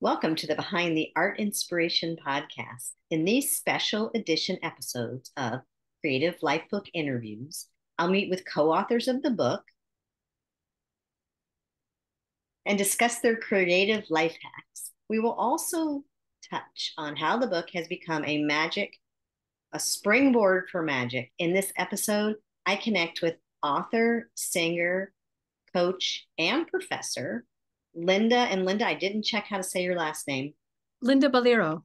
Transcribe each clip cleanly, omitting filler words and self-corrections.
Welcome to the Behind the Art Inspiration podcast. In these special edition episodes of Creative Lifebook interviews, I'll meet with co-authors of the book and discuss their creative life hacks. We will also touch on how the book has become a springboard for magic. In this episode, I connect with author, singer, coach, and professor Linda. And Linda, I didn't check how to say your last name. Linda Balliro.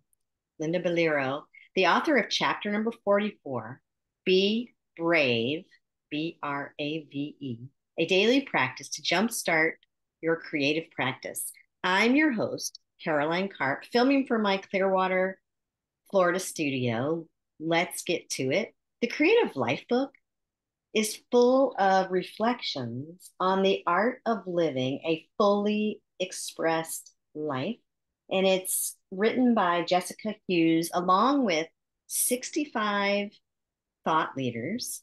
Linda Balliro, the author of chapter number 44, Be Brave, B.R.A.V.E., a daily practice to jumpstart your creative practice. I'm your host, Caroline Karp, filming from my Clearwater, Florida studio. Let's get to it. The Creative Lifebook is full of reflections on the art of living a fully expressed life. And it's written by Jessica Hughes, along with 65 thought leaders,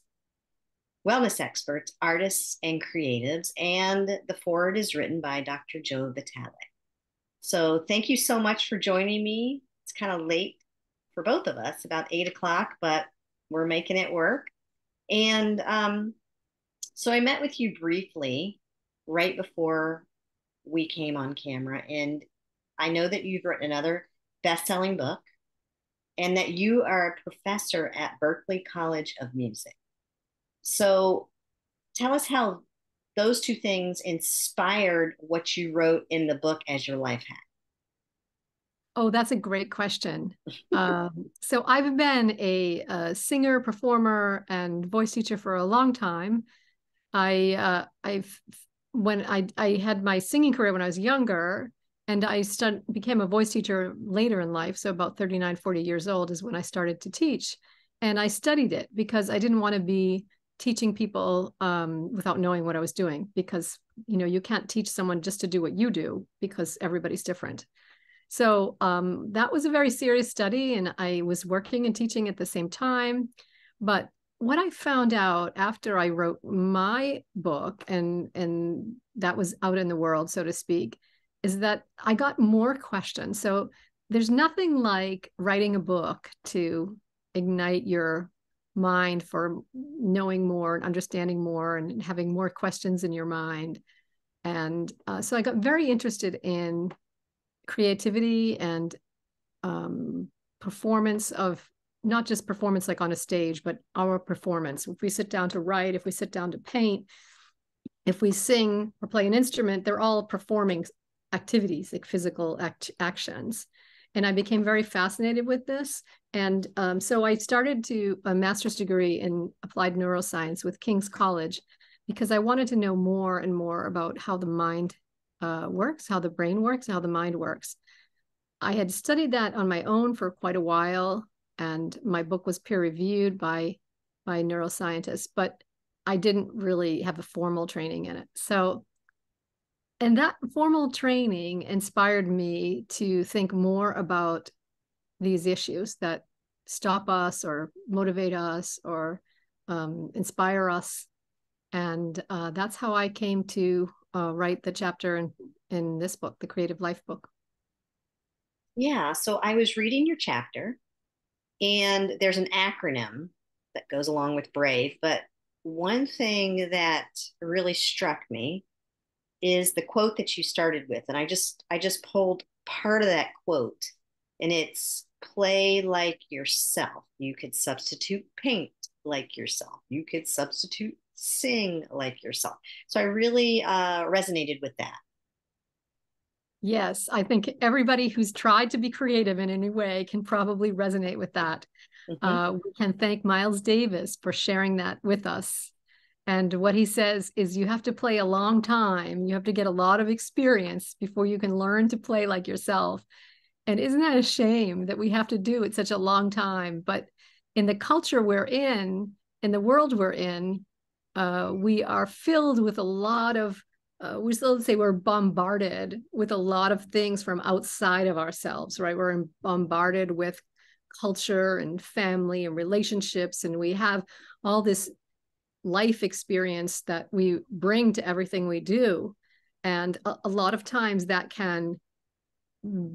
wellness experts, artists, and creatives. And the foreword is written by Dr. Joe Vitale. So thank you so much for joining me. It's kind of late for both of us, about 8 o'clock, but we're making it work. And so I met with you briefly right before we came on camera. And I know that you've written another best-selling book and that you are a professor at Berklee College of Music. So tell us how those two things inspired what you wrote in the book as your life hack. Oh, that's a great question. So I've been a singer, performer, and voice teacher for a long time. I had my singing career when I was younger, and I became a voice teacher later in life. So about 39, 40 years old is when I started to teach. And I studied it because I didn't want to be teaching people without knowing what I was doing, because you can't teach someone just to do what you do, because everybody's different. So that was a very serious study, and I was working and teaching at the same time. But what I found out after I wrote my book, and that was out in the world, so to speak, is that I got more questions. So there's nothing like writing a book to ignite your mind for knowing more and understanding more and having more questions in your mind. And so I got very interested in creativity and performance of not just performance like on a stage, but our performance. If we sit down to write, if we sit down to paint, if we sing or play an instrument, they're all performing activities, like physical actions. And I became very fascinated with this. And so I started a master's degree in applied neuroscience with King's College, because I wanted to know more and more about how the mind works, how the brain works, how the mind works. I had studied that on my own for quite a while, and my book was peer-reviewed by neuroscientists, but I didn't really have a formal training in it. So, and that formal training inspired me to think more about these issues that stop us or motivate us or inspire us. And that's how I came to write the chapter in this book, The Creative Lifebook. Yeah, so I was reading your chapter, and there's an acronym that goes along with BRAVE, but one thing that really struck me is the quote that you started with, and I just pulled part of that quote, and it's play like yourself. You could substitute paint like yourself. You could substitute sing like yourself. So I really resonated with that. Yes, I think everybody who's tried to be creative in any way can probably resonate with that. We can thank Miles Davis for sharing that with us. And what he says is you have to play a long time. You have to get a lot of experience before you can learn to play like yourself. And isn't that a shame that we have to do it such a long time? But in the culture we're in the world we're in, we are filled with a lot of we still say we're bombarded with a lot of things from outside of ourselves, right? We're bombarded with culture and family and relationships, and we have all this life experience that we bring to everything we do. And a lot of times that can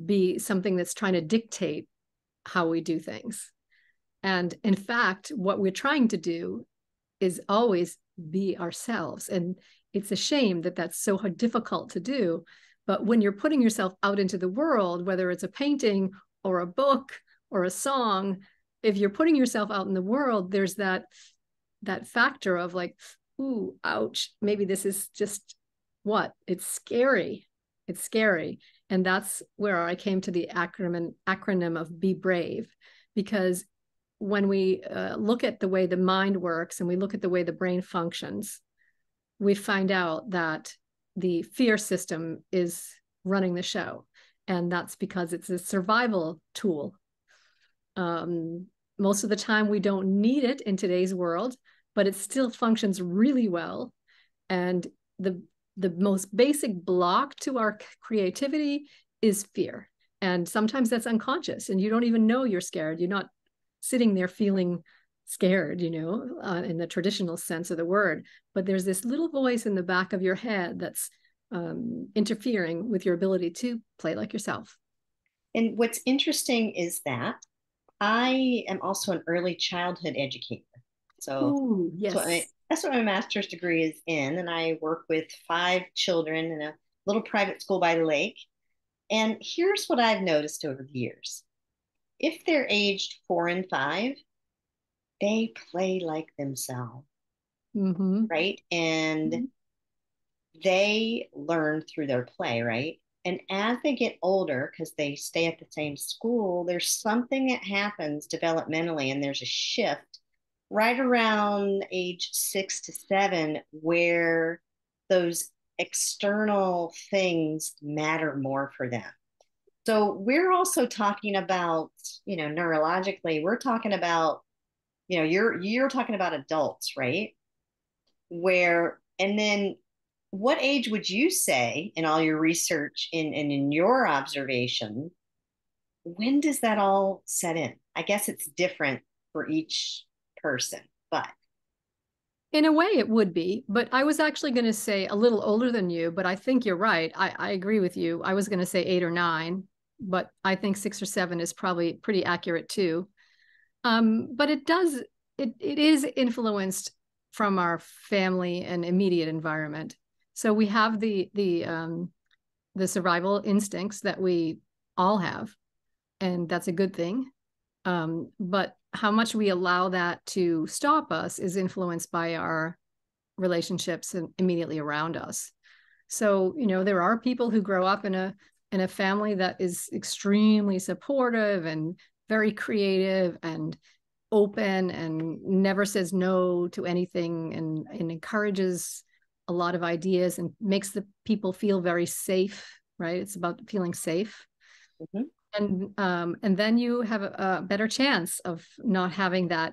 be something that's trying to dictate how we do things. And in fact, what we're trying to do is always be ourselves. And it's a shame that that's so difficult to do. But when you're putting yourself out into the world, whether it's a painting or a book or a song, if you're putting yourself out in the world, there's that factor of like, ooh, ouch, maybe this is just it's scary. It's scary. And that's where I came to the acronym of Be Brave, because when we look at the way the mind works and we look at the way the brain functions, we find out that the fear system is running the show. And that's because it's a survival tool. Most of the time we don't need it in today's world, but it still functions really well. And the most basic block to our creativity is fear. And sometimes that's unconscious and you don't even know you're scared. You're not sitting there feeling scared, in the traditional sense of the word, but there's this little voice in the back of your head that's interfering with your ability to play like yourself. And what's interesting is that I am also an early childhood educator. So Ooh, yes. that's what my master's degree is in. And I work with 5 children in a little private school by the lake. And here's what I've noticed over the years. If they're aged 4 and 5, they play like themselves, Mm-hmm. right? And they learn through their play, right? And as they get older, because they stay at the same school, there's something that happens developmentally, and there's a shift right around age 6 to 7 where those external things matter more for them. So we're also talking about, neurologically, we're talking about, you're talking about adults, right? And then what age would you say in all your research and in your observation, when does that all set in? I guess it's different for each person, but in a way it would be, but I was actually going to say a little older than you, but I think you're right. I agree with you. I was going to say 8 or 9, but I think 6 or 7 is probably pretty accurate too. But it is influenced from our family and immediate environment. So we have the survival instincts that we all have, and that's a good thing. But how much we allow that to stop us is influenced by our relationships immediately around us. So, there are people who grow up in a family that is extremely supportive and very creative and open and never says no to anything and encourages a lot of ideas and makes the people feel very safe, right? It's about feeling safe. mm-hmm. And then you have a better chance of not having that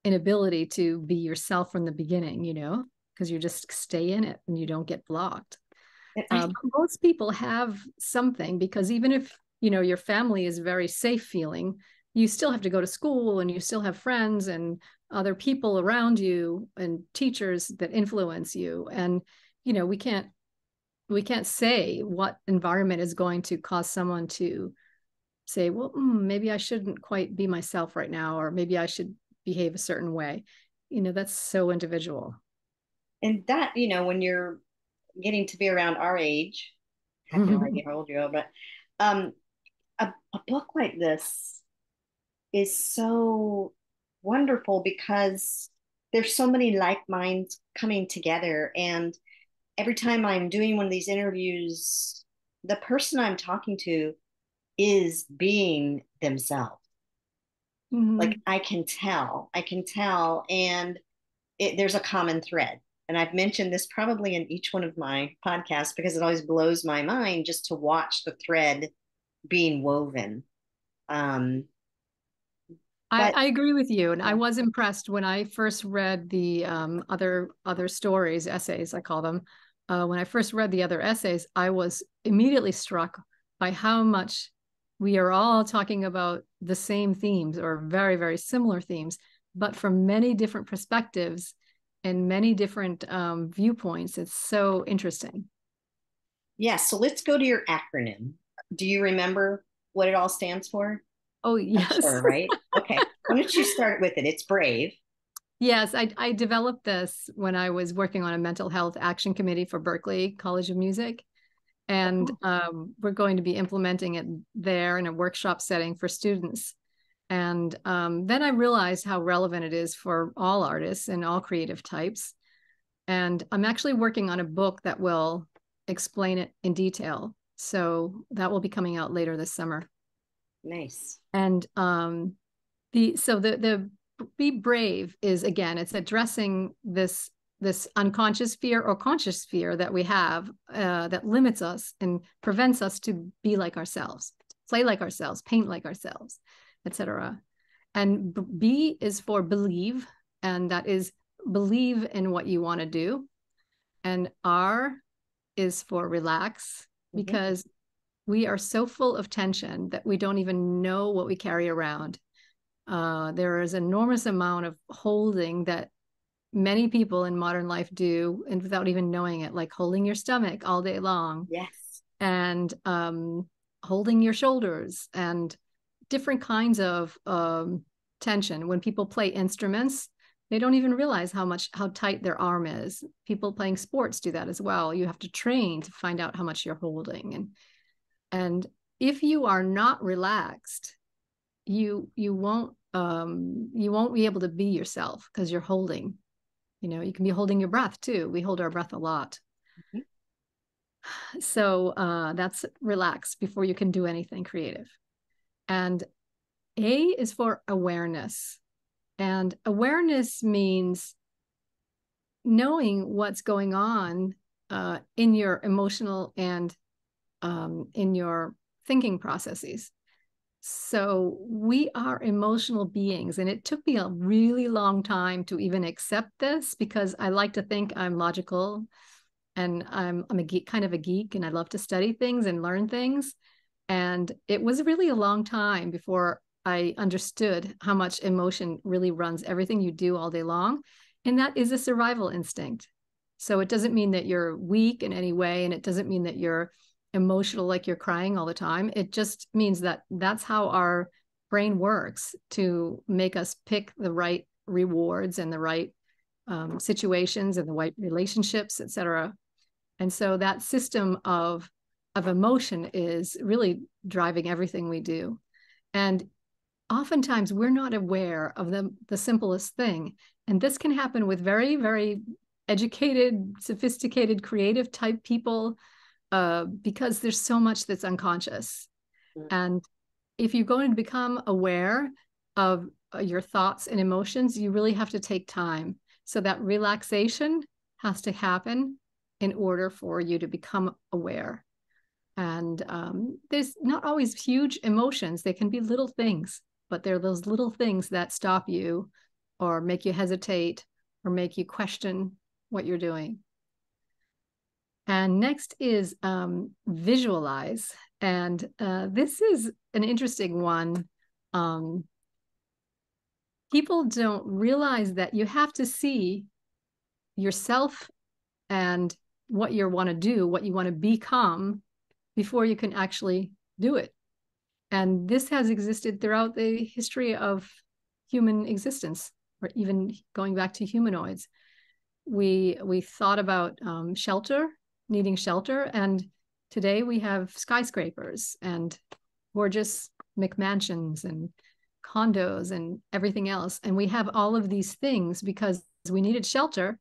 inability to be yourself from the beginning, because you just stay in it and you don't get blocked. Most people have something, because even if, your family is very safe feeling, you still have to go to school and you still have friends and other people around you and teachers that influence you. And, we can't say what environment is going to cause someone to say, well, maybe I shouldn't quite be myself right now, or maybe I should behave a certain way. That's so individual. And that, when you're getting to be around our age, I have no idea how old you are, but um, a book like this is so wonderful because there's so many like minds coming together. And every time I'm doing one of these interviews, the person I'm talking to is being themselves. Mm-hmm. Like I can tell, and there's a common thread. And I've mentioned this probably in each one of my podcasts because it always blows my mind just to watch the thread being woven. But I agree with you, and I was impressed when I first read the other stories, essays, I call them. When I first read the other essays, I was immediately struck by how much we are all talking about the same themes or very, very similar themes, but from many different perspectives and many different viewpoints. It's so interesting. Yes. So let's go to your acronym. Do you remember what it all stands for? Oh, I'm yes. sure, right? Okay. Why don't you start with it? It's BRAVE. Yes, I developed this when I was working on a mental health action committee for Berklee College of Music. And Oh, we're going to be implementing it there in a workshop setting for students. And then I realized how relevant it is for all artists and all creative types. And I'm actually working on a book that will explain it in detail. So that will be coming out later this summer. nice. And the be brave is, again, it's addressing this unconscious fear or conscious fear that we have that limits us and prevents us to be like ourselves, play like ourselves, paint like ourselves, etc. And B is for believe, and that is believe in what you want to do. And R is for relax, Mhm. because we are so full of tension that we don't even know what we carry around. There is an enormous amount of holding that many people in modern life do, and without even knowing it, like holding your stomach all day long, Yes. and holding your shoulders, and different kinds of tension. When people play instruments, they don't even realize how tight their arm is. People playing sports do that as well. You have to train to find out how much you're holding, and if you are not relaxed, you won't be able to be yourself, because you're holding. You can be holding your breath too. We hold our breath a lot. Mhm. So that's relax before you can do anything creative. And A is for awareness. And awareness means knowing what's going on in your emotional and in your thinking processes. So we are emotional beings, and it took me a really long time to even accept this, because I like to think I'm logical, and I'm a geek, kind of a geek, and I love to study things and learn things. And it was really a long time before I understood how much emotion really runs everything you do all day long. And that is a survival instinct. So it doesn't mean that you're weak in any way, and it doesn't mean that you're emotional, like you're crying all the time. It just means that that's how our brain works, to make us pick the right rewards and the right situations and the right relationships, etc. And so that system of emotion is really driving everything we do. And oftentimes we're not aware of the simplest thing. And this can happen with very, very educated, sophisticated, creative type people, because there's so much that's unconscious. And if you're going to become aware of your thoughts and emotions, you really have to take time. So that relaxation has to happen in order for you to become aware. And there's not always huge emotions. They can be little things, but they're those little things that stop you or make you hesitate or make you question what you're doing. And next is visualize. And this is an interesting one. Um, People don't realize that you have to see yourself and what you want to do, what you want to become, before you can actually do it. And this has existed throughout the history of human existence, or even going back to humanoids. We thought about shelter, needing shelter, and today we have skyscrapers and gorgeous McMansions and condos and everything else. And we have all of these things because we needed shelter,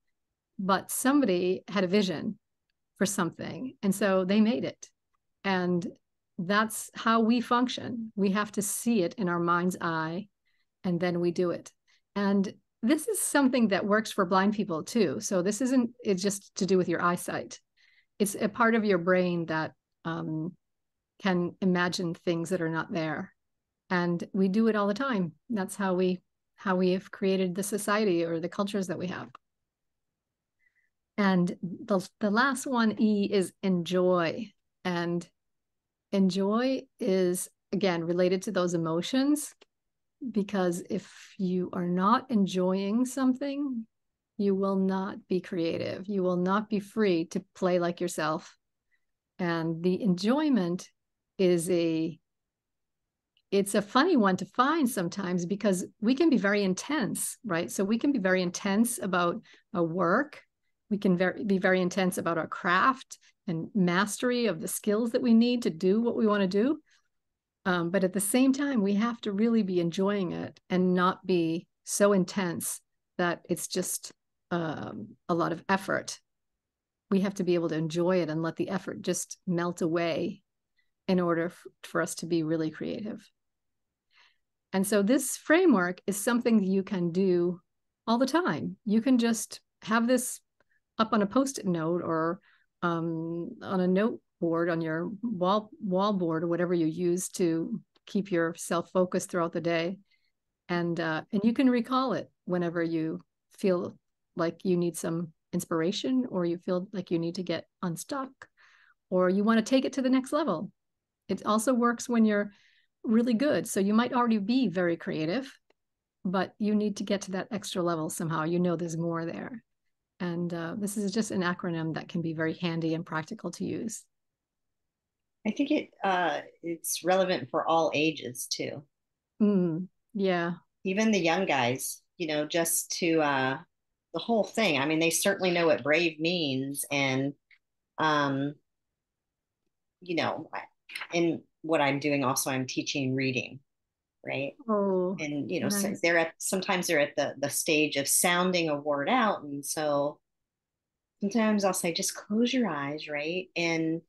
but somebody had a vision for something, and so they made it. And that's how we function. We have to see it in our mind's eye, and then we do it. And this is something that works for blind people too. So this isn't it's just to do with your eyesight. It's a part of your brain that can imagine things that are not there. And we do it all the time. That's how we have created the society or the cultures that we have. And the last one, E, is enjoy. And enjoy is, again, related to those emotions, because if you are not enjoying something, you will not be creative. You will not be free to play like yourself. And the enjoyment is it's a funny one to find sometimes, because we can be very intense, right? So we can be very intense about a work. We can be very intense about our craft and mastery of the skills that we need to do what we want to do. But at the same time, we have to really be enjoying it and not be so intense that it's just a lot of effort. We have to be able to enjoy it and let the effort just melt away in order for us to be really creative. And so this framework is something you can do all the time. You can just have this up on a Post-it note or on a note board on your wall board, or whatever you use to keep yourself focused throughout the day. And you can recall it whenever you feel like you need some inspiration, or you feel like you need to get unstuck, or you want to take it to the next level. It also works when you're really good. So you might already be very creative, but you need to get to that extra level somehow. You know there's more there. And this is just an acronym that can be very handy and practical to use. I think it's relevant for all ages too. Yeah. Even the young guys, just to the whole thing. I mean, they certainly know what brave means, and um, in what I'm doing also, I'm teaching reading, right? Oh, And so nice. sometimes they're at the stage of sounding a word out, and so sometimes I'll say, just close your eyes, right? And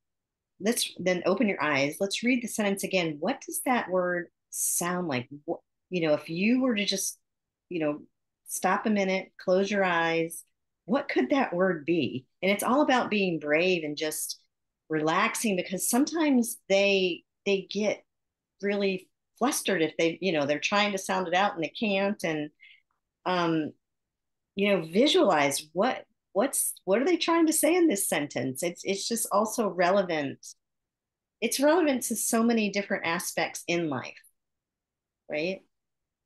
let's then open your eyes. Let's read the sentence again. What does that word sound like? If you were to just, you know, stop a minute, close your eyes, what could that word be? And it's all about being brave and just relaxing, because sometimes they get really flustered if they're trying to sound it out and they can't. And um, visualize what are they trying to say in this sentence. It's just also relevant. It's relevant to so many different aspects in life, right?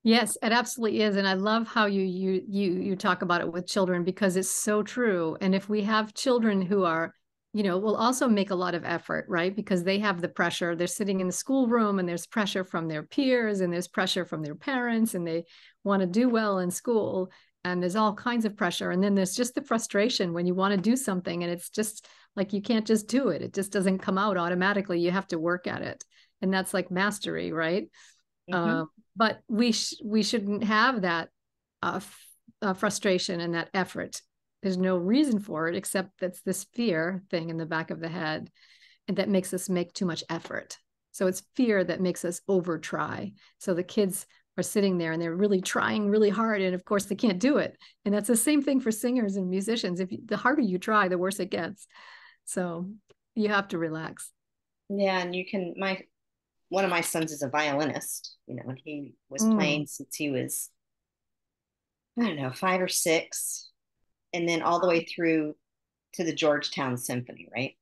Yes, it absolutely is. And I love how you talk about it with children, because it's so true. And if we have children who are, will also make a lot of effort, right? Because they have the pressure. They're sitting in the schoolroom and there's pressure from their peers and there's pressure from their parents, and they want to do well in school. And there's all kinds of pressure. And then there's just the frustration when you want to do something and it's just like you can't just do it. It just doesn't come out automatically. You have to work at it. And that's like mastery, right? Mm-hmm. But we shouldn't have that frustration and that effort. There's no reason for it except that's this fear thing in the back of the head, and that makes us make too much effort. So it's fear that makes us over try. So the kids are sitting there and they're really trying really hard, and of course they can't do it. And that's the same thing for singers and musicians. The harder you try, the worse it gets. So you have to relax. Yeah, and one of my sons is a violinist, and he was Mm. playing since he was, I don't know, 5 or 6, and then all the way through to the Georgetown Symphony, right?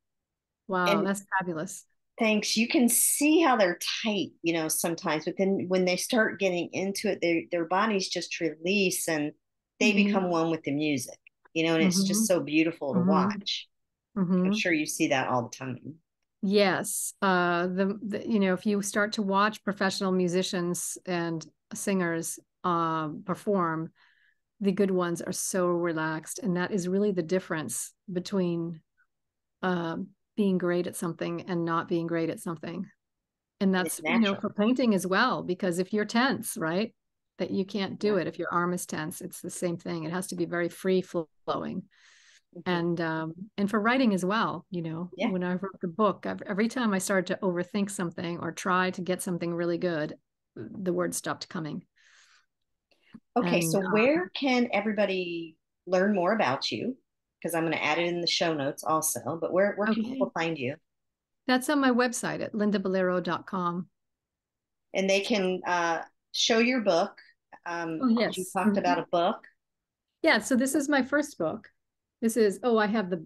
Wow, And that's fabulous. thanks, you can see how they're tight, sometimes, but then when they start getting into it, their bodies just release and they become Mm-hmm. one with the music, and it's just Mm-hmm. so beautiful to Mm-hmm. watch. I'm Mm-hmm. sure you see that all the time. Yes. If you start to watch professional musicians and singers perform, the good ones are so relaxed. And that is really the difference between uh, being great at something and not being great at something. And And it's that's, natural. for painting as well, because if you're tense, right, that you can't do Yeah. it. If your arm is tense, it's the same thing. It has to be very free flowing. Mhm. And for writing as well, Yeah. when I wrote the book, every time I started to overthink something or try to get something really good, the words stopped coming. Okay, And so where can everybody learn more about you? Because I'm going to add it in the show notes also, but where can okay, people find you? that's on my website at lindaballiro.com. And they can show your book. Oh, You yes. talked about a book. Yeah, so this is my first book. This is, oh, I have the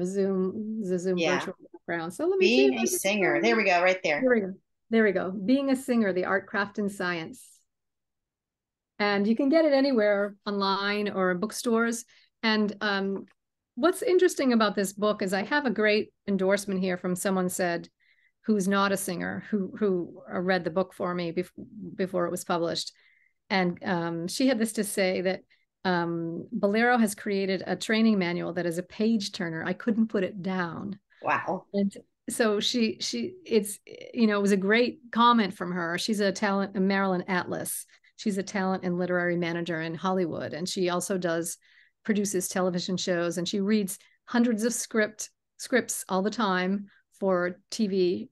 Zoom Yeah. virtual background. So let me see if Being I a can singer. show There it. we go, right there. There we go. There we go. Being a Singer, the Art, Craft, and Science. And you can get it anywhere online or bookstores. And What's interesting about this book is I have a great endorsement here from someone said, who's not a singer, who read the book for me before it was published. And she had this to say that Balliro has created a training manual that is a page turner. I couldn't put it down. Wow. And so it's, it was a great comment from her. She's a Marilyn Atlas. She's a talent and literary manager in Hollywood. And she also produces television shows, and she reads hundreds of scripts all the time for TV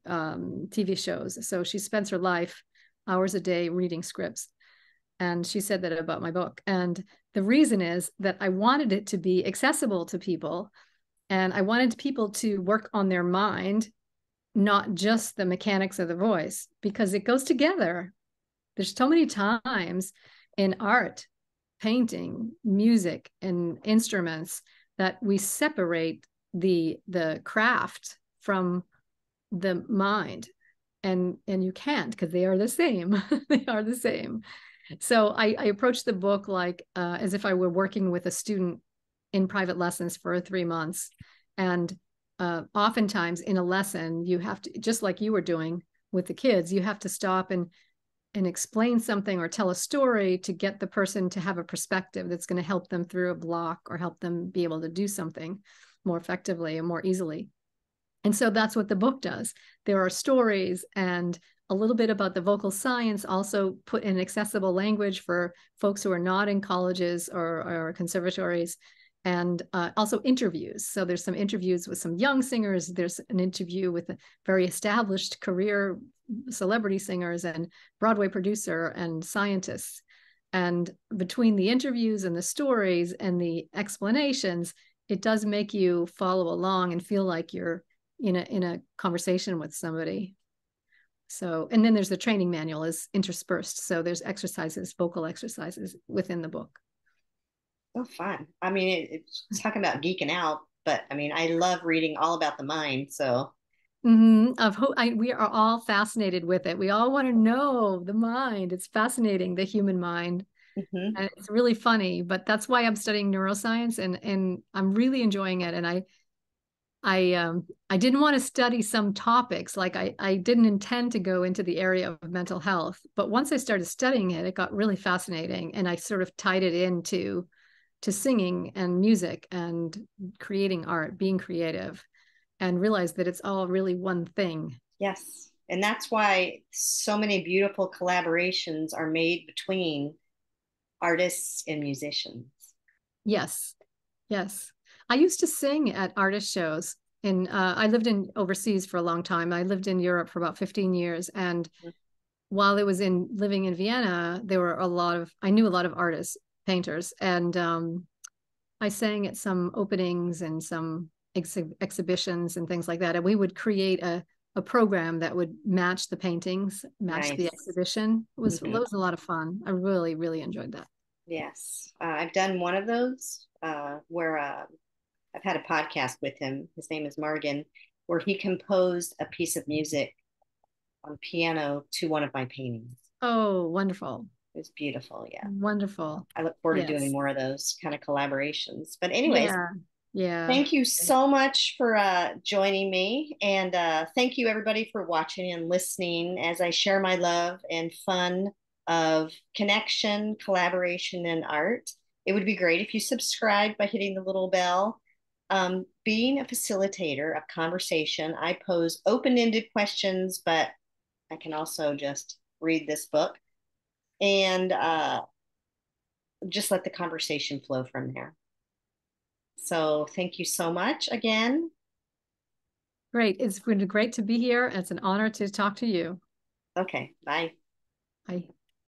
shows. So she spends her life hours a day reading scripts. And she said that about my book. And the reason is that I wanted it to be accessible to people. And I wanted people to work on their mind, not just the mechanics of the voice, because it goes together. There's so many times in art, painting, music, and instruments that we separate the craft from the mind, and you can't, because they are the same. They are the same. So I approached the book like as if I were working with a student in private lessons for 3 months. And oftentimes in a lesson, you have to, just like you were doing with the kids, you have to stop and explain something or tell a story to get the person to have a perspective that's going to help them through a block or help them be able to do something more effectively and more easily. And so that's what the book does. There are stories and a little bit about the vocal science, also put in accessible language for folks who are not in colleges or conservatories, and also interviews. So there's some interviews with some young singers. There's an interview with a very established career celebrity singers and Broadway producer and scientists. And between the interviews and the stories and the explanations, it does make you follow along and feel like you're in a conversation with somebody. So, and then there's the training manual is interspersed. So there's exercises, vocal exercises within the book. So fun. I mean, it's talking about geeking out, but I mean, I love reading all about the mind. So We are all fascinated with it. We all want to know the mind. It's fascinating, the human mind. mhm. And it's really funny, but that's why I'm studying neuroscience, and I'm really enjoying it. And I didn't want to study some topics, like I didn't intend to go into the area of mental health, but once I started studying it, it got really fascinating, and I sort of tied it into singing and music and creating art, being creative, and realized that it's all really one thing. Yes. And that's why so many beautiful collaborations are made between artists and musicians. Yes, yes. I used to sing at artist shows. I lived in overseas for a long time. I lived in Europe for about 15 years. And while I was living in Vienna, there were I knew a lot of artists, painters. And I sang at some openings and some exhibitions and things like that. And we would create a program that would match the paintings, match the Nice. exhibition. It was a lot of fun. I really, really enjoyed that. Yes. I've done one of those where I've had a podcast with him. His name is Morgan, where he composed a piece of music on piano to one of my paintings. Oh, wonderful. It was beautiful. Yeah. Wonderful. I look forward to doing Yes. more of those kind of collaborations. But, anyways, Yeah. Yeah. thank you so much for joining me. And thank you, everybody, for watching and listening as I share my love and fun of connection, collaboration, and art. It would be great if you subscribe by hitting the little bell. Being a facilitator of conversation, I pose open ended questions, but I can also just read this book and just let the conversation flow from there. So thank you so much again. Great. It's been great to be here. It's an honor to talk to you. Okay, bye. Bye.